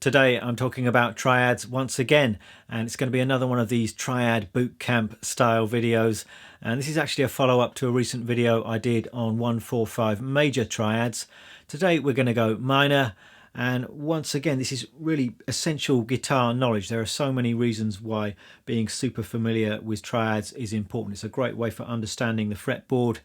Today I'm talking about triads once again, and it's going to be another one of these triad bootcamp style videos, and this is actually a follow-up to a recent video I did on 1-4-5 major triads. Today we're going to go minor, and once again this is really essential guitar knowledge. There are so many reasons why being super familiar with triads is important. It's a great way for understanding the fretboard.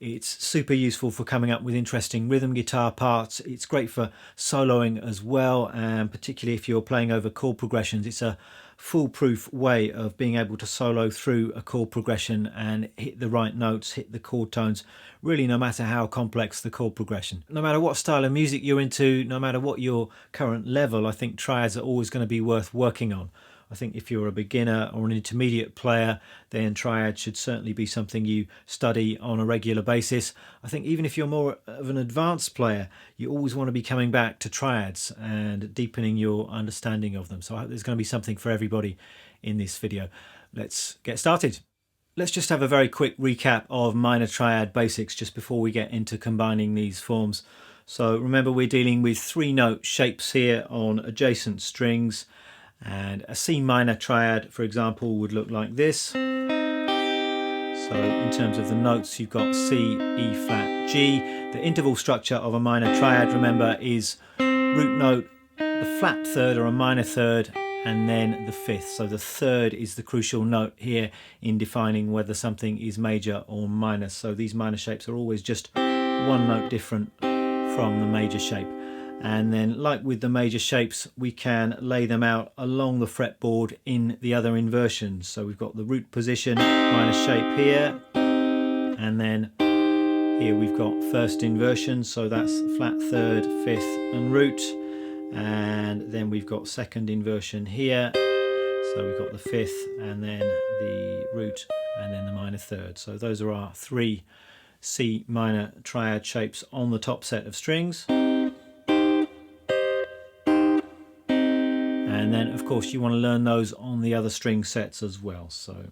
It's super useful for coming up with interesting rhythm guitar parts. It's great for soloing as well, and particularly if you're playing over chord progressions, it's a foolproof way of being able to solo through a chord progression and hit the right notes, hit the chord tones, really no matter how complex the chord progression. No matter what style of music you're into, no matter what your current level, I think triads are always going to be worth working on. I think if you're a beginner or an intermediate player, then triad should certainly be something you study on a regular basis. I think even if you're more of an advanced player, you always want to be coming back to triads and deepening your understanding of them. So I hope there's going to be something for everybody in this video. Let's get started. Let's just have a very quick recap of minor triad basics just before we get into combining these forms. So remember, we're dealing with 3-note shapes here on adjacent strings. And a C minor triad, for example, would look like this. So in terms of the notes, you've got C, E flat, G. The interval structure of a minor triad, remember, is root note, the flat third or a minor third, and then the fifth. So the third is the crucial note here in defining whether something is major or minor. So these minor shapes are always just one note different from the major shape. And then, like with the major shapes, we can lay them out along the fretboard in the other inversions. So we've got the root position, minor shape here, and then here we've got first inversion, so that's flat third, fifth and root, and then we've got second inversion here, so we've got the fifth and then the root and then the minor third. So those are our 3 C minor triad shapes on the top set of strings. And then, of course, you want to learn those on the other string sets as well. So.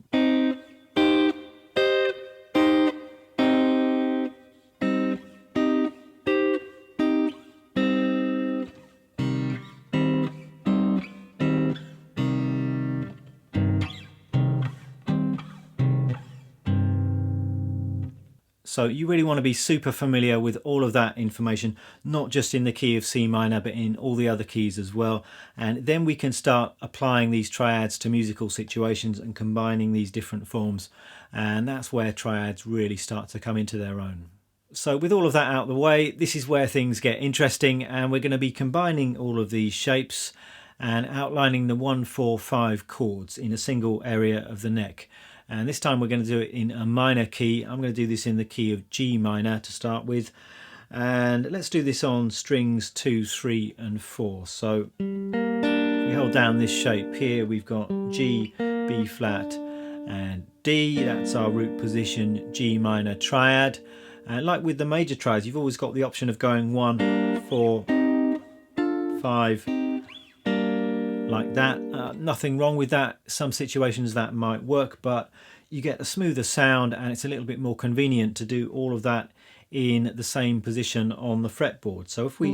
So you really want to be super familiar with all of that information, not just in the key of C minor, but in all the other keys as well. And then we can start applying these triads to musical situations and combining these different forms. And that's where triads really start to come into their own. So with all of that out of the way, this is where things get interesting, and we're going to be combining all of these shapes and outlining the 1-4-5 chords in a single area of the neck. And this time we're going to do it in a minor key. I'm going to do this in the key of G minor to start with. And let's do this on strings 2, 3 and 4. So if we hold down this shape here, we've got G, B flat and D. That's our root position, G minor triad. And like with the major triads, you've always got the option of going 1, 4, 5, like that. Nothing wrong with that. Some situations that might work, but you get a smoother sound and it's a little bit more convenient to do all of that in the same position on the fretboard. So if we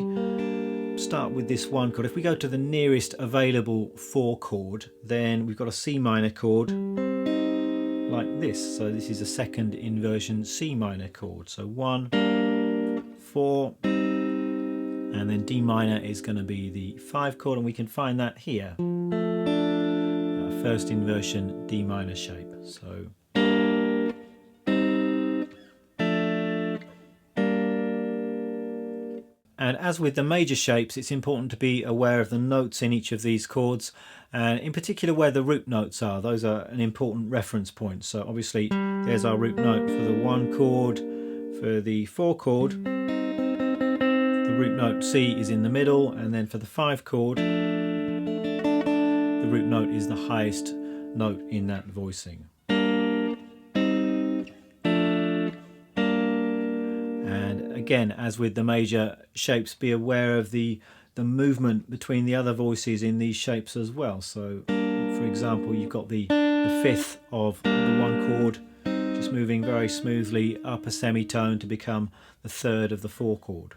start with this 1 chord, if we go to the nearest available 4 chord, then we've got a C minor chord like this. So this is a second inversion C minor chord. So 1, 4, and then D minor is going to be the 5 chord, and we can find that here. First inversion D minor shape. So and as with the major shapes, it's important to be aware of the notes in each of these chords, and in particular where the root notes are. Those are an important reference point. So obviously there's our root note for the 1 chord. For the 4 chord, the root note C is in the middle, and then for the 5 chord, the root note is the highest note in that voicing. And again, as with the major shapes, be aware of the movement between the other voices in these shapes as well. So for example, you've got the 5th of the 1 chord just moving very smoothly up a semitone to become the 3rd of the 4 chord.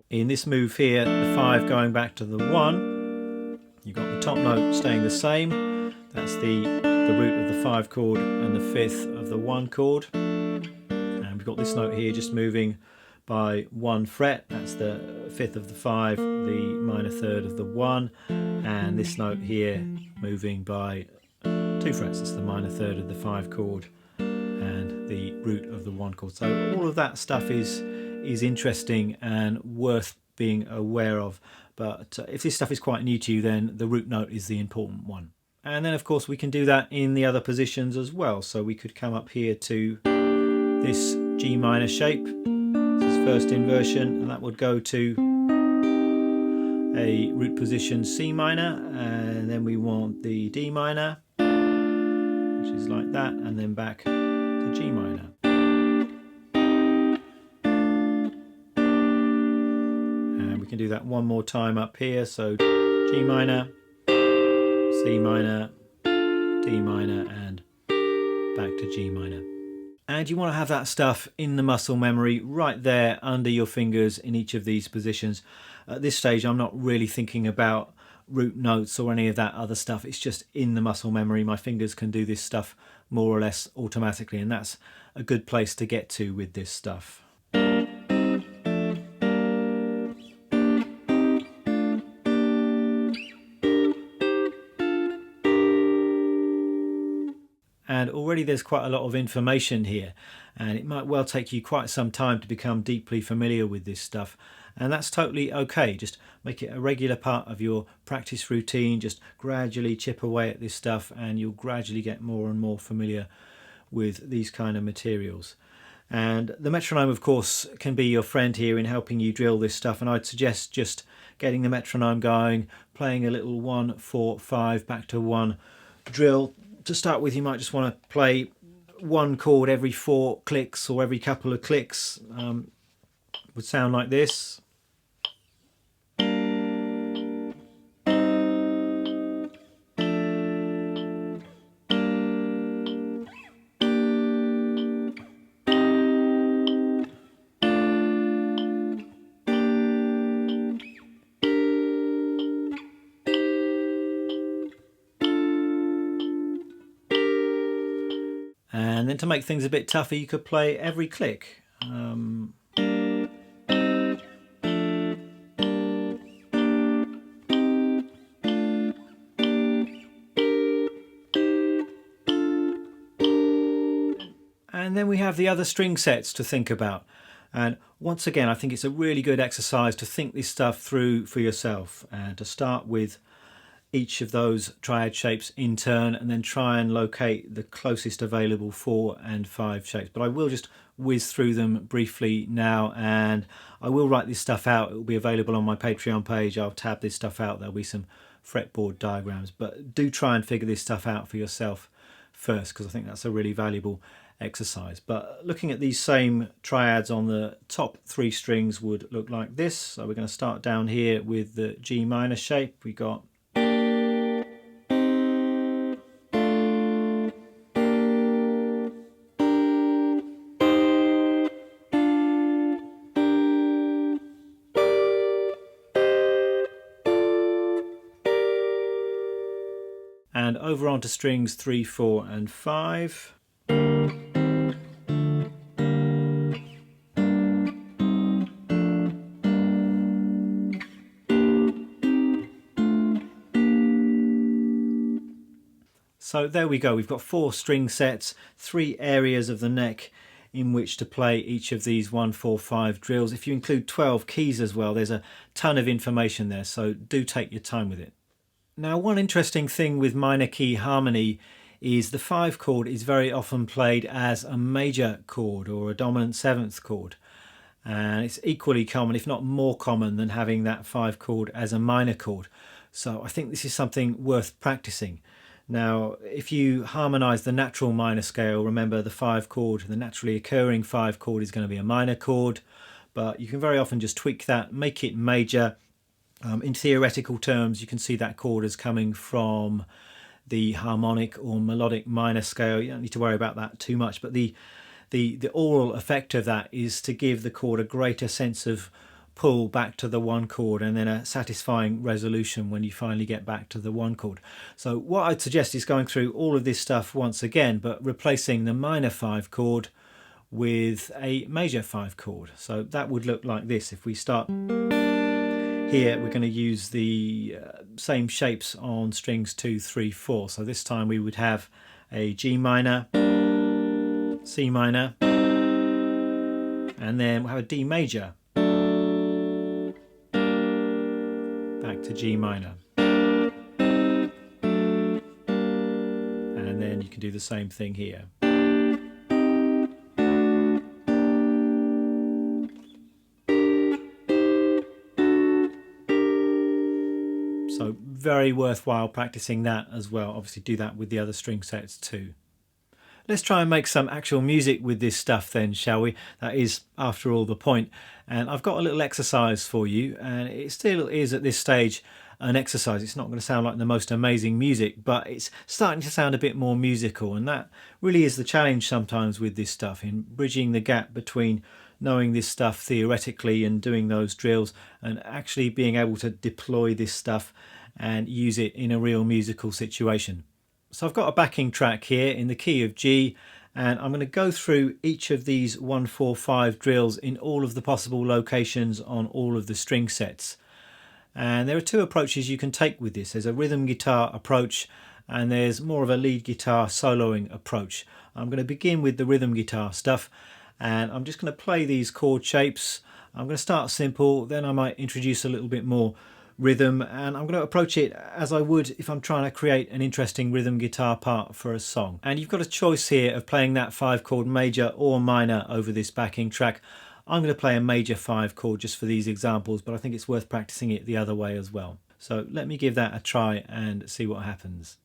In this move here, the 5 going back to the 1, you've got the top note staying the same. That's the root of the 5 chord and the 5th of the 1 chord. And we've got this note here just moving by 1 fret. That's the 5th of the 5, the minor 3rd of the 1. And this note here moving by 2 frets. It's the minor 3rd of the 5 chord and the root of the 1 chord. So all of that stuff is interesting and worth being aware of, but if this stuff is quite new to you, then the root note is the important one. And then of course we can do that in the other positions as well. So we could come up here to this G minor shape. This is first inversion, and that would go to a root position C minor, and then we want the D minor, which is like that, and then back to G minor. We can do that one more time up here. So G minor, C minor, D minor, and back to G minor. And you want to have that stuff in the muscle memory right there under your fingers in each of these positions. At this stage, I'm not really thinking about root notes or any of that other stuff. It's just in the muscle memory. My fingers can do this stuff more or less automatically, and that's a good place to get to with this stuff. And already there's quite a lot of information here, and it might well take you quite some time to become deeply familiar with this stuff, and that's totally okay. Just make it a regular part of your practice routine. Just gradually chip away at this stuff, and you'll gradually get more and more familiar with these kind of materials. And the metronome, of course, can be your friend here in helping you drill this stuff, and I'd suggest just getting the metronome going, playing a little 1, 4, 5 back to 1 drill. To start with, you might just want to play 1 chord every 4 clicks or every couple of clicks. Would sound like this. And then to make things a bit tougher, you could play every click. And then we have the other string sets to think about. And once again, I think it's a really good exercise to think this stuff through for yourself, and to start with each of those triad shapes in turn, and then try and locate the closest available 4 and 5 shapes. But I will just whiz through them briefly now, and I will write this stuff out. It will be available on my Patreon page. I'll tab this stuff out. There'll be some fretboard diagrams, but do try and figure this stuff out for yourself first, because I think that's a really valuable exercise. But looking at these same triads on the top 3 strings would look like this. So we're going to start down here with the G minor shape. We got and over onto strings 3, 4 and 5. So there we go, we've got 4 string sets, 3 areas of the neck in which to play each of these 1, 4, 5 drills. If you include 12 keys as well, there's a ton of information there, so do take your time with it. Now, one interesting thing with minor key harmony is the 5 chord is very often played as a major chord or a dominant 7th chord. And it's equally common, if not more common, than having that 5 chord as a minor chord. So I think this is something worth practicing. Now, if you harmonise the natural minor scale, remember the 5 chord, the naturally occurring 5 chord is going to be a minor chord, but you can very often just tweak that, make it major. In theoretical terms, you can see that chord as coming from the harmonic or melodic minor scale. You don't need to worry about that too much, but the oral effect of that is to give the chord a greater sense of pull back to the one chord and then a satisfying resolution when you finally get back to the one chord. So what I'd suggest is going through all of this stuff once again, but replacing the minor 5 chord with a major 5 chord. So that would look like this. If we start here, we're going to use the same shapes on strings 2, 3, 4. So this time we would have a G minor, C minor, and then we'll have a D major, back to G minor. And then you can do the same thing here. So very worthwhile practicing that as well. Obviously do that with the other string sets too. Let's try and make some actual music with this stuff then, shall we? That is, after all, the point. And I've got a little exercise for you, and it still is at this stage an exercise. It's not going to sound like the most amazing music, but it's starting to sound a bit more musical, and that really is the challenge sometimes with this stuff, in bridging the gap between knowing this stuff theoretically and doing those drills and actually being able to deploy this stuff and use it in a real musical situation. So I've got a backing track here in the key of G, and I'm going to go through each of these 1, 4, 5 drills in all of the possible locations on all of the string sets. And there are 2 approaches you can take with this. There's a rhythm guitar approach and there's more of a lead guitar soloing approach. I'm going to begin with the rhythm guitar stuff, and I'm just going to play these chord shapes. I'm going to start simple, then I might introduce a little bit more rhythm, and I'm going to approach it as I would if I'm trying to create an interesting rhythm guitar part for a song. And you've got a choice here of playing that 5 chord major or minor over this backing track. I'm going to play a major 5 chord just for these examples, but I think it's worth practicing it the other way as well. So let me give that a try and see what happens.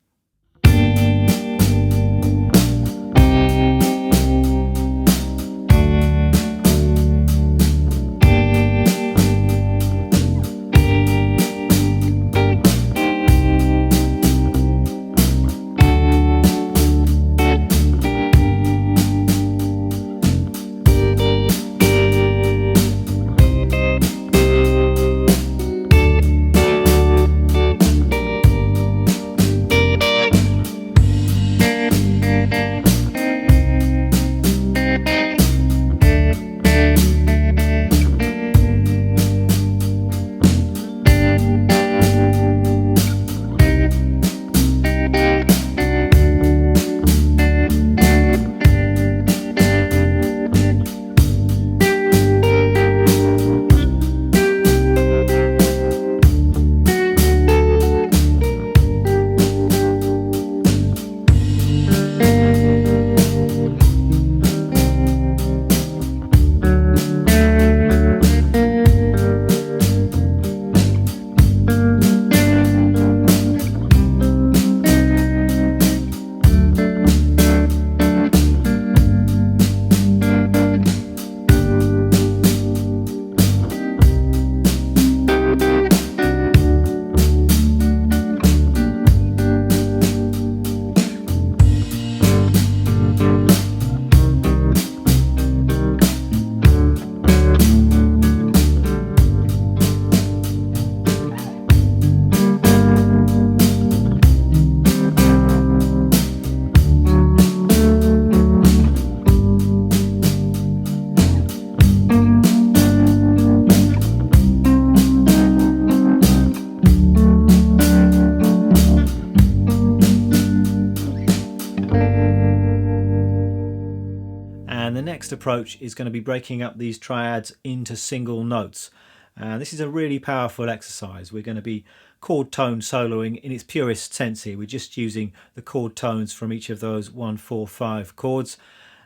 next approach is going to be breaking up these triads into single notes. This is a really powerful exercise. We're going to be chord tone soloing in its purest sense here. We're just using the chord tones from each of those 1, 4, 5 chords.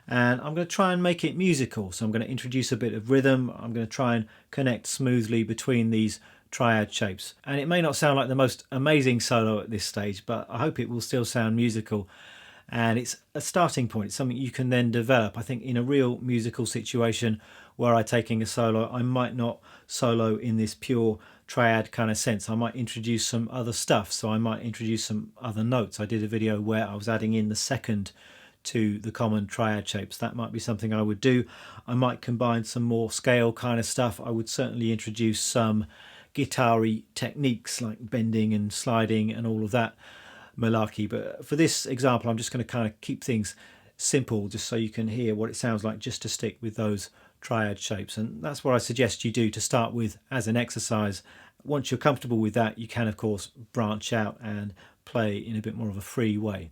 And I'm going to try and make it musical. So I'm going to introduce a bit of rhythm. I'm going to try and connect smoothly between these triad shapes. And it may not sound like the most amazing solo at this stage, but I hope it will still sound musical. And it's a starting point. It's something you can then develop. I think in a real musical situation where I'm taking a solo, I might not solo in this pure triad kind of sense. I might introduce some other stuff. So I might introduce some other notes. I did a video where I was adding in the second to the common triad shapes. That might be something I would do. I might combine some more scale kind of stuff. I would certainly introduce some guitar-y techniques like bending and sliding and all of that malarkey. But for this example, I'm just going to kind of keep things simple just so you can hear what it sounds like, just to stick with those triad shapes. And that's what I suggest you do to start with as an exercise. Once you're comfortable with that, you can of course branch out and play in a bit more of a free way.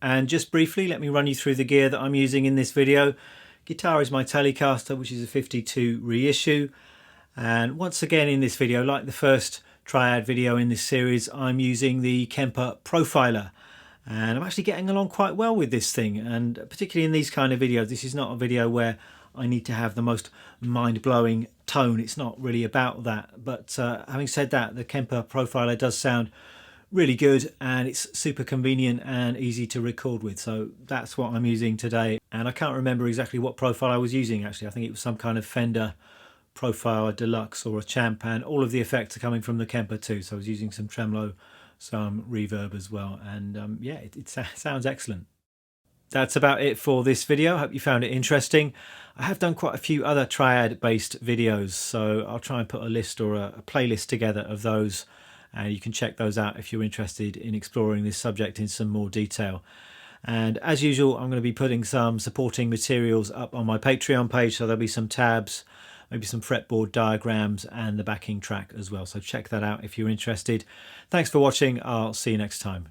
And just briefly, let me run you through the gear that I'm using in this video. Guitar is my Telecaster, which is a 52 reissue. And once again in this video, like the first triad video in this series, I'm using the Kemper Profiler. And I'm actually getting along quite well with this thing. And particularly in these kind of videos, this is not a video where I need to have the most mind-blowing tone. It's not really about that. But having said that, the Kemper Profiler does sound really good, and it's super convenient and easy to record with. So that's what I'm using today. And I can't remember exactly what profile I was using actually. I think it was some kind of Fender Profile, a Deluxe or a Champ, and all of the effects are coming from the Kemper too. So I was using some tremolo, some reverb as well, and yeah, it sounds excellent. That's about it for this video. I hope you found it interesting. I have done quite a few other triad based videos, so I'll try and put a list or a playlist together of those, and you can check those out if you're interested in exploring this subject in some more detail. And as usual, I'm going to be putting some supporting materials up on my Patreon page, so there'll be some tabs, maybe some fretboard diagrams and the backing track as well. So check that out if you're interested. Thanks for watching. I'll see you next time.